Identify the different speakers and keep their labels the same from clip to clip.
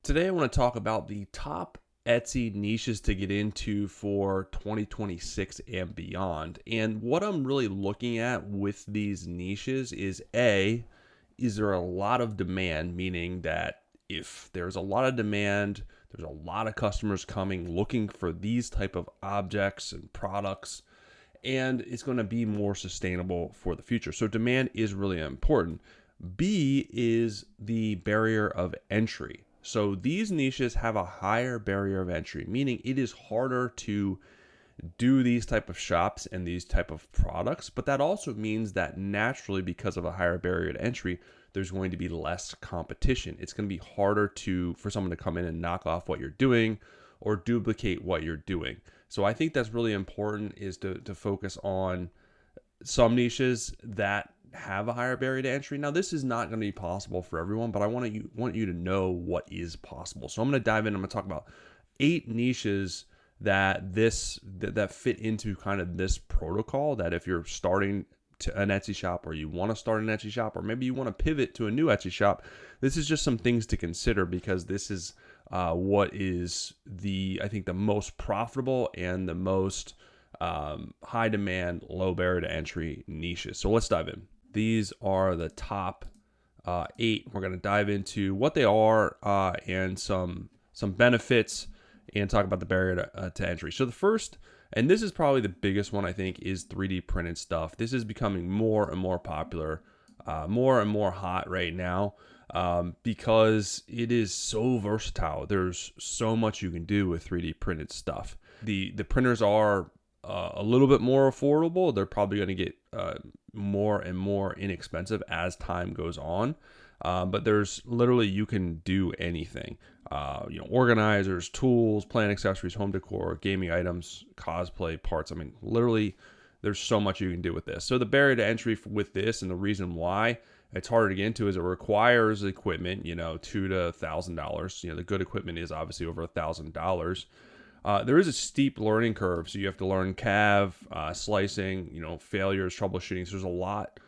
Speaker 1: Today, I want to talk about the top Etsy niches to get into for 2026 and beyond. And what I'm really looking at with these niches is is there a lot of demand? Meaning that if there's a lot of demand, there's a lot of customers coming looking for these type of objects and products, and it's going to be more sustainable for the future. So demand is really important. B is the barrier of entry. So these niches have a higher barrier of entry, meaning it is harder to do these type of shops and these type of products, but that also means that naturally, because of a higher barrier to entry, there's going to be less competition. It's going to be harder for someone to come in and knock off what you're doing or duplicate what you're doing. So I think that's really important, is to focus on some niches that have a higher barrier to entry. Now, this is not going to be possible for everyone, but I want you to know what is possible. So I'm going to dive in. I'm going to talk about 8 niches that fit into kind of this protocol, that if you're starting an Etsy shop, or you want to start an Etsy shop, or maybe you want to pivot to a new Etsy shop, this is just some things to consider, because this is what is I think the most profitable and the most high demand, low barrier to entry niches. So let's dive in. These are the top 8. We're going to dive into what they are and some benefits, and talk about the barrier to entry. So the first, and this is probably the biggest one, I think, is 3D printed stuff. This is becoming more and more popular, more and more hot right now, because it is so versatile. There's so much you can do with 3D printed stuff. The printers are a little bit more affordable. They're probably going to get more and more inexpensive as time goes on. But there's literally, you can do anything. Organizers, tools, plant accessories, home decor, gaming items, cosplay parts. I mean, literally, there's so much you can do with this. So the barrier to entry with this, and the reason why it's harder to get into, is it requires equipment, $2,000 to $1,000. The good equipment is obviously over $1,000. There is a steep learning curve, so you have to learn CAV, slicing, failures, troubleshooting. So there's a lot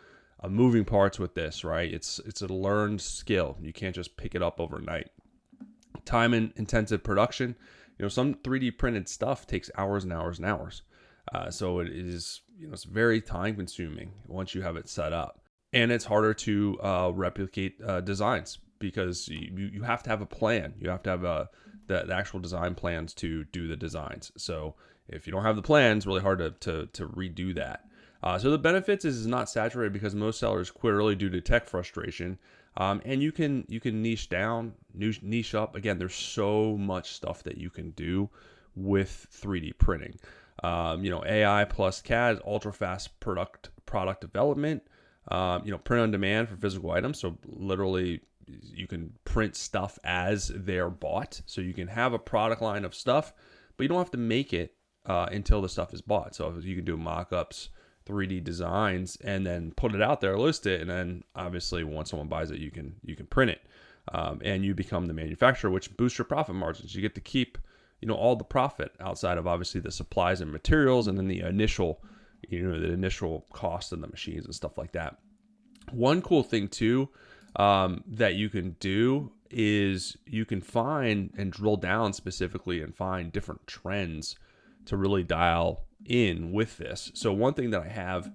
Speaker 1: of moving parts with this, right? It's a learned skill. You can't just pick it up overnight. Time and intensive production. Some 3D printed stuff takes hours and hours and hours. So it is, it's very time consuming once you have it set up, and it's harder to replicate designs, because you have to have a plan. You have to have the actual design plans to do the designs. So if you don't have the plans, really hard to redo that. So the benefits is not saturated, because most sellers quit early due to tech frustration. And you can niche down, niche up. Again, there's so much stuff that you can do with 3D printing. AI plus CAD, ultra fast product development. Print on demand for physical items. So literally, you can print stuff as they're bought. So you can have a product line of stuff, but you don't have to make it until the stuff is bought. So you can do mock-ups, 3D designs, and then put it out there, list it, and then obviously once someone buys it, you can print it, and you become the manufacturer, which boosts your profit margins. You get to keep all the profit outside of obviously the supplies and materials, and then the initial cost of the machines and stuff like that. One cool thing too, that you can do is you can find and drill down specifically and find different trends to really dial in with this. So one thing that I have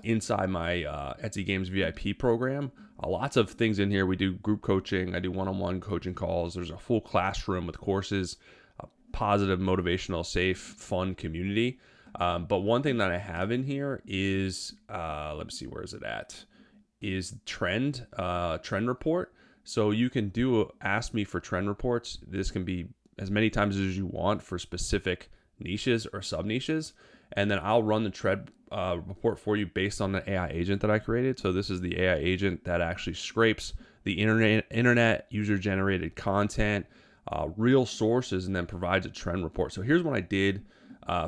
Speaker 1: inside my Etsy Games VIP program, lots of things in here. We do group coaching. I do one-on-one coaching calls. There's a full classroom with courses, a positive, motivational, safe, fun community. But one thing that I have in here is, let me see, where is it at? Is trend report. So you can ask me for trend reports. This can be as many times as you want for specific niches or sub niches, and then I'll run the trend report for you based on the AI agent that I created. So this is the AI agent that actually scrapes the internet user generated content, real sources, and then provides a trend report. So here's what I did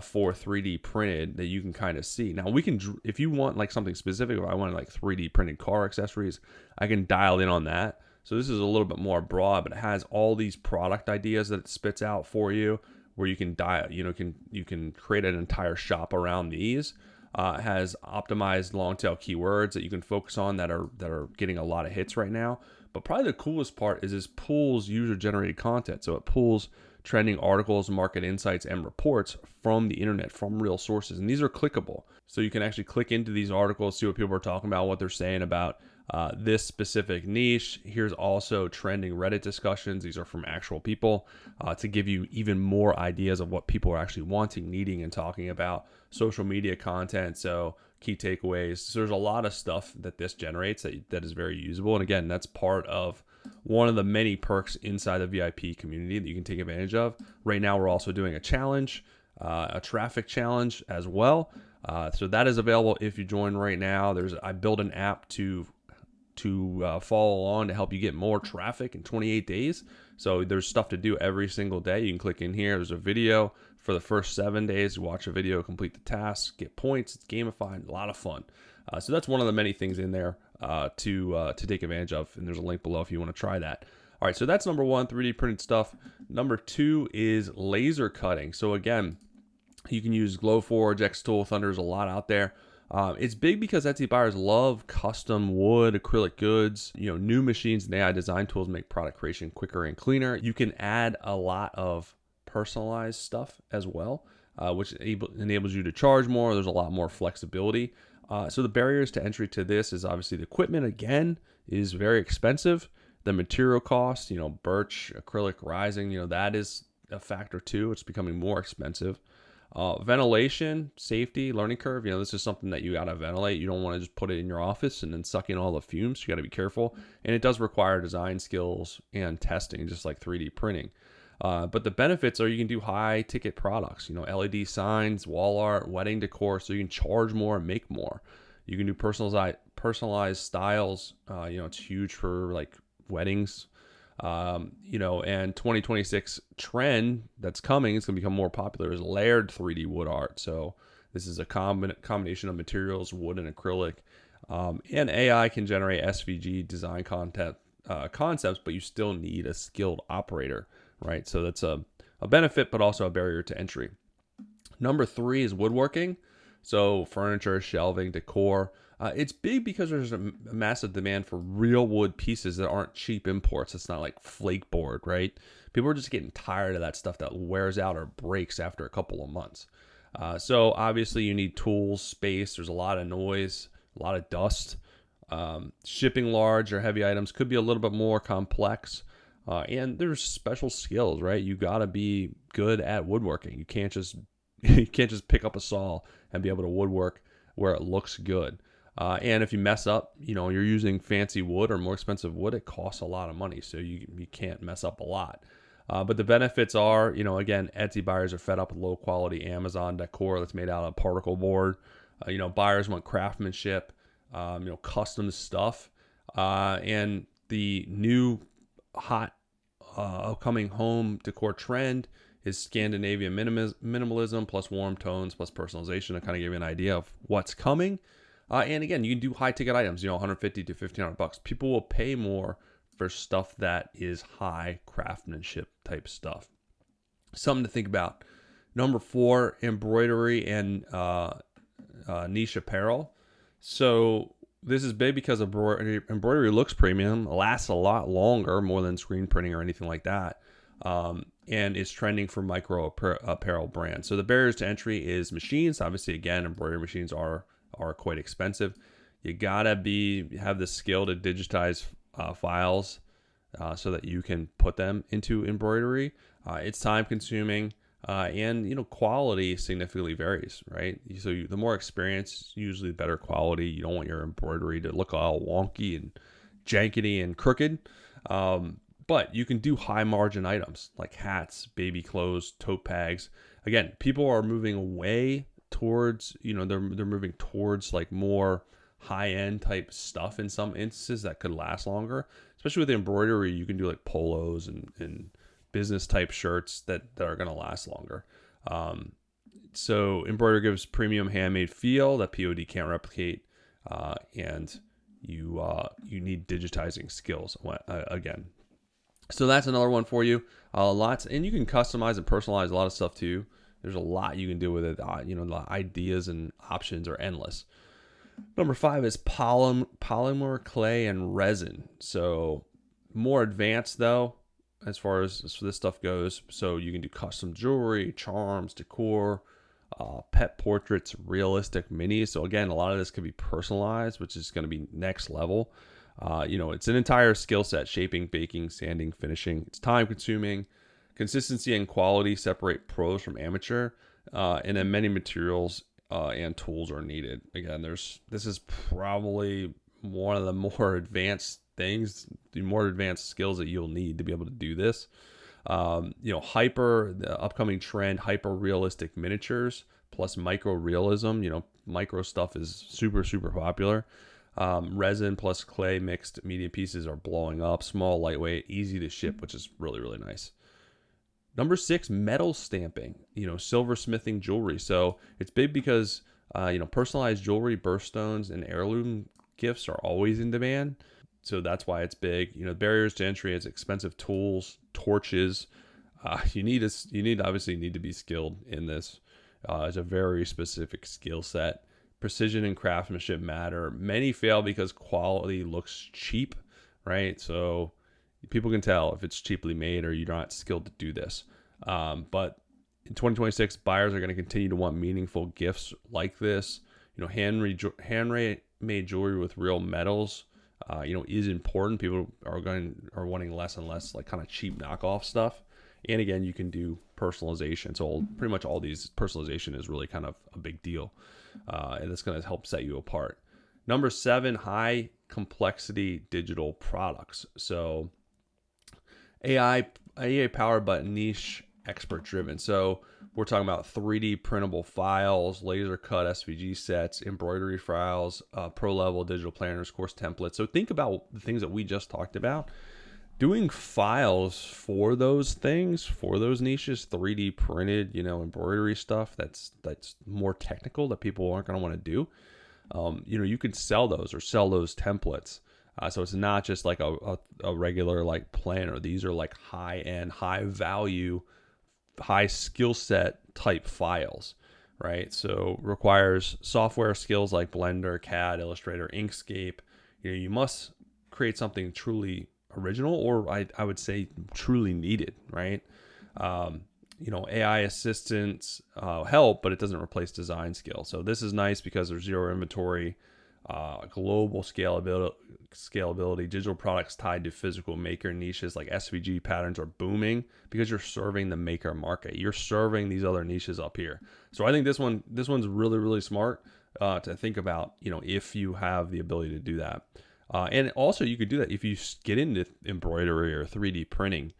Speaker 1: for 3D printed that you can kind of see. Now we can, if you want like something specific, if I want like 3D printed car accessories, I can dial in on that. So this is a little bit more broad, but it has all these product ideas that it spits out for you, where you can dial, you can create an entire shop around these. It has optimized long tail keywords that you can focus on that are getting a lot of hits right now. But probably the coolest part is this pulls user-generated content. So it pulls trending articles, market insights, and reports from the internet, from real sources. And these are clickable. So you can actually click into these articles, see what people are talking about, what they're saying about this specific niche. Here's also trending Reddit discussions. These are from actual people to give you even more ideas of what people are actually wanting, needing, and talking about. Social media content. So key takeaways. So there's a lot of stuff that this generates that is very usable. And again, that's part of one of the many perks inside the VIP community that you can take advantage of. Right now, we're also doing a challenge, a traffic challenge as well. So that is available if you join right now. I built an app to follow along to help you get more traffic in 28 days. So there's stuff to do every single day. You can click in here. There's a video for the first 7 days. You watch a video, complete the task, get points. It's gamified, a lot of fun. So that's one of the many things in there to take advantage of. And there's a link below if you want to try that. All right, so that's number one, 3D printed stuff. Number two is laser cutting. So again, you can use Glowforge, Xtool, Thunder. There's a lot out there. It's big because Etsy buyers love custom wood, acrylic goods. New machines and AI design tools make product creation quicker and cleaner. You can add a lot of personalized stuff as well, which enables you to charge more. There's a lot more flexibility. So the barriers to entry to this is obviously the equipment, again, is very expensive. The material cost, birch, acrylic, resin, that is a factor too. It's becoming more expensive. Ventilation, safety, learning curve. This is something that you got to ventilate. You don't want to just put it in your office and then suck in all the fumes. You got to be careful. And it does require design skills and testing, just like 3D printing. But the benefits are you can do high ticket products, LED signs, wall art, wedding decor. So you can charge more and make more. You can do personalized styles. It's huge for like weddings. And 2026 trend that's coming, it's going to become more popular, is layered 3D wood art. So this is a combination of materials, wood and acrylic. And AI can generate SVG design concepts, but you still need a skilled operator, right? So that's a benefit, but also a barrier to entry. Number three is woodworking. So furniture, shelving, decor. It's big because there's a massive demand for real wood pieces that aren't cheap imports. It's not like flake board, right? People are just getting tired of that stuff that wears out or breaks after a couple of months. So obviously you need tools, space. There's a lot of noise, a lot of dust. Shipping large or heavy items could be a little bit more complex. And there's special skills, right? You got to be good at woodworking. You can't just pick up a saw and be able to woodwork where it looks good. And if you mess up, you're using fancy wood or more expensive wood, it costs a lot of money. So you can't mess up a lot. But the benefits are, again, Etsy buyers are fed up with low quality Amazon decor that's made out of particle board. Buyers want craftsmanship, custom stuff. And the new hot upcoming home decor trend is Scandinavian minimalism plus warm tones plus personalization to kind of give you an idea of what's coming. And again, you can do high ticket items, $150 to $1,500. People will pay more for stuff that is high craftsmanship type stuff. Something to think about. Number four, embroidery and niche apparel. So this is big because embroidery looks premium, lasts a lot longer, more than screen printing or anything like that. And is trending for micro apparel brands. So the barriers to entry is machines. Obviously, again, embroidery machines are quite expensive. You gotta have the skill to digitize files so that you can put them into embroidery. It's time consuming and quality significantly varies, right? So the more experience, usually better quality. You don't want your embroidery to look all wonky and jankety and crooked. But you can do high margin items like hats, baby clothes, tote bags. Again, people are moving away towards, they're moving towards like more high-end type stuff in some instances that could last longer. Especially with embroidery, you can do like polos and business type shirts that are going to last longer. So embroidery gives premium handmade feel that POD can't replicate, and you need digitizing skills again. So that's another one for you. And you can customize and personalize a lot of stuff too. There's a lot you can do with it. The ideas and options are endless. Number five is polymer, clay, and resin. So More advanced though, as far as this stuff goes. So you can do custom jewelry, charms, decor, pet portraits, realistic minis. So again, a lot of this could be personalized, which is going to be next level. It's an entire skill set: shaping, baking, sanding, finishing. It's time consuming. Consistency and quality separate pros from amateur, and then many materials and tools are needed. Again, this is probably one of the more advanced things, the more advanced skills that you'll need to be able to do this. The upcoming trend, hyper realistic miniatures plus micro realism. Micro stuff is super, super popular. Resin plus clay mixed media pieces are blowing up. Small, lightweight, easy to ship, which is really, really nice. Number 6, metal stamping, silversmithing jewelry. So it's big because, personalized jewelry, birthstones, and heirloom gifts are always in demand. So that's why it's big. Barriers to entry is expensive tools, torches. You obviously need to be skilled in this. It's a very specific skill set. Precision and craftsmanship matter. Many fail because quality looks cheap, right? So people can tell if it's cheaply made or you're not skilled to do this. But in 2026, buyers are going to continue to want meaningful gifts like this. Handmade jewelry with real metals, is important. People are wanting less and less like kind of cheap knockoff stuff. And again, you can do personalization. So pretty much all these personalization is really kind of a big deal. And it's going to help set you apart. Number 7, high complexity digital products. So AI powered but niche expert driven. So we're talking about 3D printable files, laser cut SVG sets, embroidery files, pro level digital planners, course templates. So think about the things that we just talked about. Doing files for those things, for those niches, 3D printed, embroidery stuff that's more technical that people aren't going to want to do. You can sell those or sell those templates. So it's not just like a regular like planner. These are like high end, high value, high skill set type files, right? So requires software skills like Blender, CAD, Illustrator, Inkscape. You must create something truly original, or I would say truly needed, right? AI assistants help, but it doesn't replace design skill. So this is nice because there's zero inventory, global scalability, digital products tied to physical maker niches like SVG patterns are booming because you're serving the maker market. You're serving these other niches up here. So I think this one's really, really smart to think about, if you have the ability to do that. And also you could do that if you get into embroidery or 3D printing,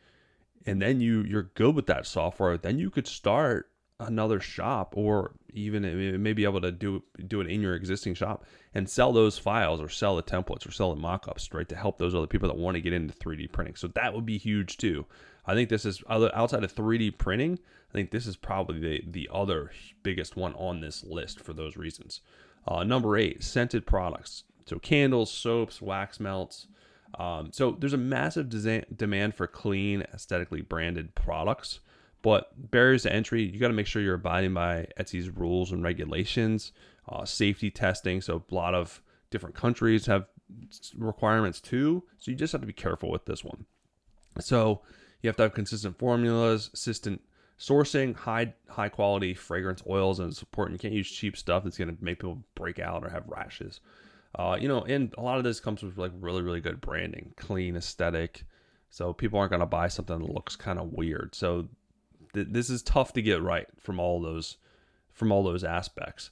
Speaker 1: and then you're good with that software, then you could start another shop, or even maybe able to do it in your existing shop and sell those files or sell the templates or sell the mock-ups, right, to help those other people that want to get into 3D printing. So that would be huge too. I think this is, outside of 3D printing, I think this is probably the other biggest one on this list for those reasons. Number 8, scented products. So candles, soaps, wax melts. So there's a massive demand for clean, aesthetically branded products. But barriers to entry, you got to make sure you're abiding by Etsy's rules and regulations, safety testing. So a lot of different countries have requirements too. So you just have to be careful with this one. So you have to have consistent formulas, consistent sourcing, high quality fragrance oils, and support. You can't use cheap stuff that's going to make people break out or have rashes. And a lot of this comes with like really, really good branding, clean aesthetic. So people aren't going to buy something that looks kind of weird. So this is tough to get right from all those aspects.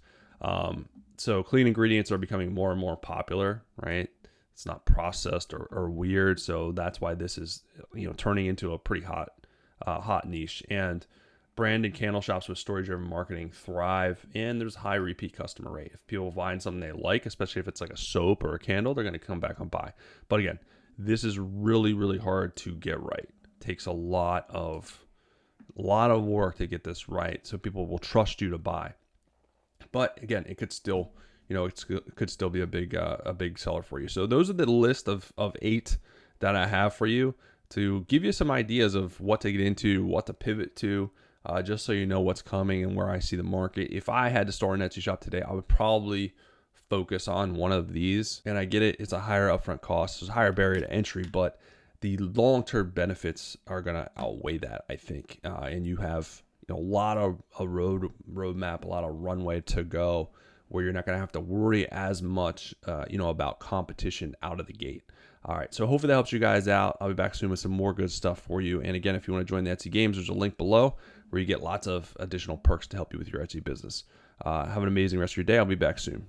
Speaker 1: So clean ingredients are becoming more and more popular, right? It's not processed or weird. So that's why this is, turning into a pretty hot niche. And branded candle shops with story-driven marketing thrive, and there's a high repeat customer rate. If people find something they like, especially if it's like a soap or a candle, they're going to come back and buy. But again, this is really, really hard to get right. It takes a lot of work to get this right, so people will trust you to buy. But again, it could still, it could still be a big seller for you. So those are the list of 8 that I have for you to give you some ideas of what to get into, what to pivot to. Just so you know what's coming and where I see the market. If I had to start an Etsy shop today, I would probably focus on one of these. And I get it, it's a higher upfront cost, it's a higher barrier to entry, but the long-term benefits are going to outweigh that, I think. And you have a lot of a roadmap, a lot of runway to go, where you're not going to have to worry as much, about competition out of the gate. All right, so hopefully that helps you guys out. I'll be back soon with some more good stuff for you. And again, if you want to join the Etsy Games, there's a link below where you get lots of additional perks to help you with your Etsy business. Have an amazing rest of your day. I'll be back soon.